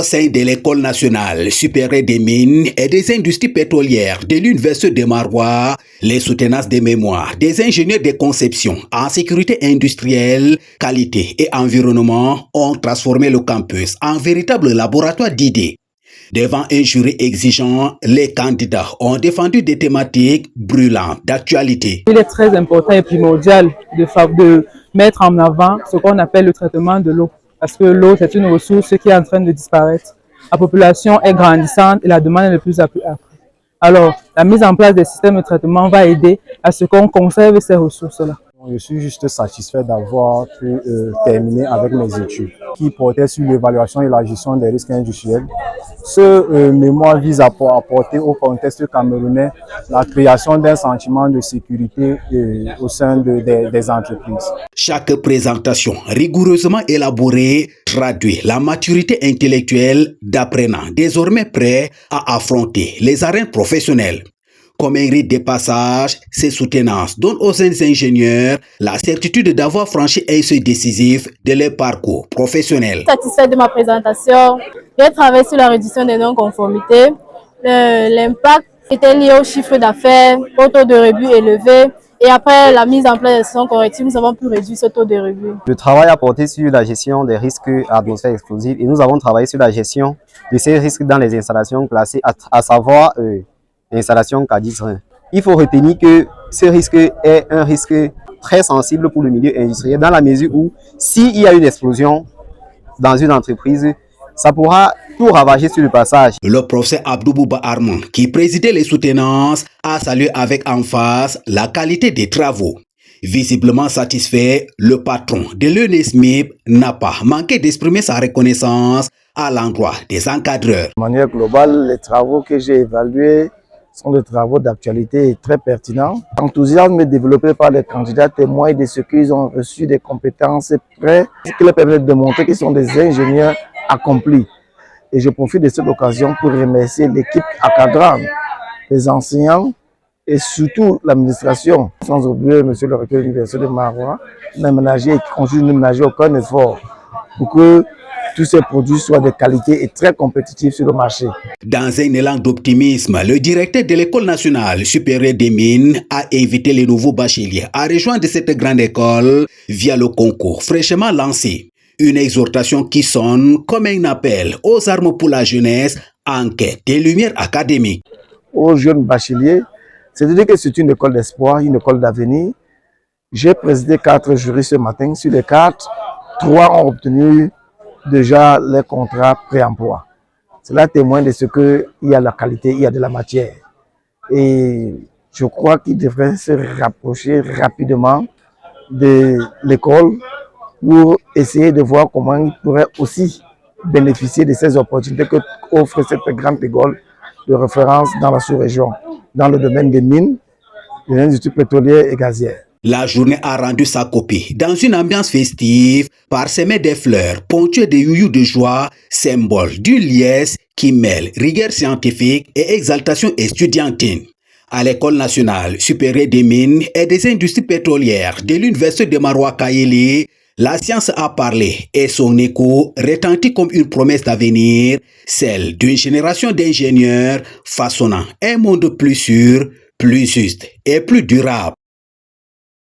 Au sein de l'École nationale supérieure des mines et des industries pétrolières de l'Université de Maroua, les soutenances des mémoires des ingénieurs de conception en sécurité industrielle, qualité et environnement ont transformé le campus en véritable laboratoire d'idées. Devant un jury exigeant, les candidats ont défendu des thématiques brûlantes d'actualité. Il est très important et primordial de mettre en avant ce qu'on appelle le traitement de l'eau. Parce que l'eau, c'est une ressource qui est en train de disparaître. La population est grandissante et la demande est de plus en plus accrue. Alors, la mise en place des systèmes de traitement va aider à ce qu'on conserve ces ressources-là. Je suis juste satisfait d'avoir pu terminer avec mes études qui portaient sur l'évaluation et la gestion des risques industriels. Ce mémoire vise à apporter au contexte camerounais la création d'un sentiment de sécurité au sein des entreprises. Chaque présentation rigoureusement élaborée traduit la maturité intellectuelle d'apprenants désormais prêts à affronter les arènes professionnelles. Comme un rite de passage, ces soutenances donnent aux jeunes ingénieurs la certitude d'avoir franchi un seuil décisif de leur parcours professionnel. Satisfait de ma présentation, j'ai travaillé sur la réduction des non-conformités. L'impact était lié au chiffre d'affaires, au taux de rebut élevé. Et après la mise en place des sessions correctives, nous avons pu réduire ce taux de rebut. Le travail a porté sur la gestion des risques atmosphériques explosives et nous avons travaillé sur la gestion de ces risques dans les installations classées, à savoir l'installation Cadis-Rhin. Il faut retenir que ce risque est un risque très sensible pour le milieu industriel dans la mesure où s'il y a une explosion dans une entreprise, ça pourra tout ravager sur le passage. Le professeur Abdoubouba Armand, qui présidait les soutenances, a salué avec emphase la qualité des travaux. Visiblement satisfait, le patron de l'UNESMIP n'a pas manqué d'exprimer sa reconnaissance à l'endroit des encadreurs. De manière globale, les travaux que j'ai évalués sont des travaux d'actualité et très pertinents. L'enthousiasme développé par les candidats témoigne de ce qu'ils ont reçu des compétences prêtes, ce qui leur permet de démontrer qu'ils sont des ingénieurs accomplis. Et je profite de cette occasion pour remercier l'équipe encadrante, les enseignants et surtout l'administration. Sans oublier monsieur le recteur de l'Université de Maroua, n'a ménagé et qui continue de ne ménager aucun effort pour que tous ces produits soient de qualité et très compétitifs sur le marché. Dans un élan d'optimisme, le directeur de l'École nationale supérieure des mines a invité les nouveaux bacheliers à rejoindre cette grande école via le concours fraîchement lancé. Une exhortation qui sonne comme un appel aux armes pour la jeunesse en quête des lumières académiques. Aux jeunes bacheliers, c'est-à-dire que c'est une école d'espoir, une école d'avenir. J'ai présidé 4 jurys ce matin. Sur les 4, 3 ont obtenu déjà les contrats pré-emploi. Cela témoigne de ce qu'il y a de la qualité, il y a de la matière. Et je crois qu'ils devraient se rapprocher rapidement de l'école pour essayer de voir comment ils pourraient aussi bénéficier de ces opportunités qu'offre cette grande école de référence dans la sous-région, dans le domaine des mines, des industries pétrolières et gazières. La journée a rendu sa copie dans une ambiance festive, parsemée des fleurs, ponctuée de youyou de joie, symbole d'une liesse qui mêle rigueur scientifique et exaltation estudiantine. À l'École nationale supérieure des mines et des industries pétrolières de l'Université de Maroua Kaélé, la science a parlé et son écho retentit comme une promesse d'avenir, celle d'une génération d'ingénieurs façonnant un monde plus sûr, plus juste et plus durable.